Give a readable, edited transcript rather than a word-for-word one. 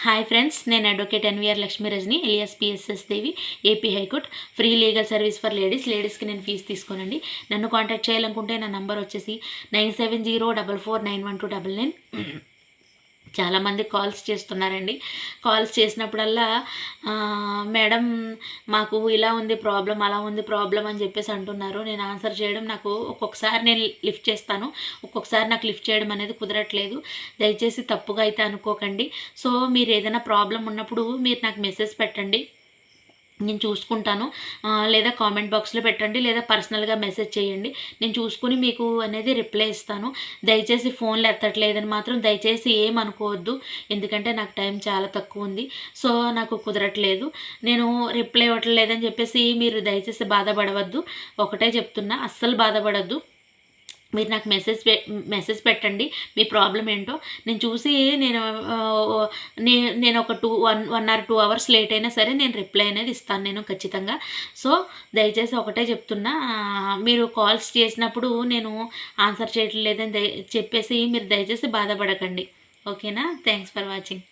Hi friends, నేను advocate N V R Lakshmi Rajani alias P S S Devi, A P high court. Free legal service for లేడీస్కి నేను fee తీసుకోనండి. నన్ను contact చేయాలనుకుంటే నా నంబర్ వచ్చేసి 9704491299. చాలామంది కాల్స్ చేస్తున్నారండి. కాల్స్ చేసినప్పుడల్లా మేడం మాకు ఇలా ఉంది ప్రాబ్లం, అలా ఉంది ప్రాబ్లం అని చెప్పేసి అంటున్నారు. నేను ఆన్సర్ చేయడం నాకు ఒక్కొక్కసారి నేను లిఫ్ట్ చేస్తాను, ఒక్కొక్కసారి నాకు లిఫ్ట్ చేయడం అనేది కుదరట్లేదు. దయచేసి తప్పుగా అయితే అనుకోకండి. సో మీరు ఏదైనా ప్రాబ్లం ఉన్నప్పుడు మీరు నాకు మెసేజ్ పెట్టండి, నేను చూసుకుంటాను. లేదా కామెంట్ బాక్స్లో పెట్టండి, లేదా పర్సనల్గా మెసేజ్ చేయండి. నేను చూసుకుని మీకు అనేది రిప్లై ఇస్తాను. దయచేసి ఫోన్లు ఎత్తట్లేదని మాత్రం దయచేసి ఏమనుకోవద్దు, ఎందుకంటే నాకు టైం చాలా తక్కువ ఉంది. సో నాకు కుదరట్లేదు, నేను రిప్లై ఇవ్వట్లేదని చెప్పేసి మీరు దయచేసి బాధపడవద్దు. ఒకటే చెప్తున్నా, అస్సలు బాధపడద్దు. మీరు నాకు మెసేజ్ పెట్టండి, మీ ప్రాబ్లం ఏంటో నేను చూసి నేను ఒక 1 or 2 hours లేట్ అయినా సరే నేను రిప్లై అనేది ఇస్తాను నేను ఖచ్చితంగా. సో దయచేసి ఒకటే చెప్తున్నా, మీరు కాల్స్ చేసినప్పుడు నేను ఆన్సర్ చేయట్లేదని చెప్పేసి మీరు దయచేసి బాధపడకండి. ఓకేనా? Thanks for watching.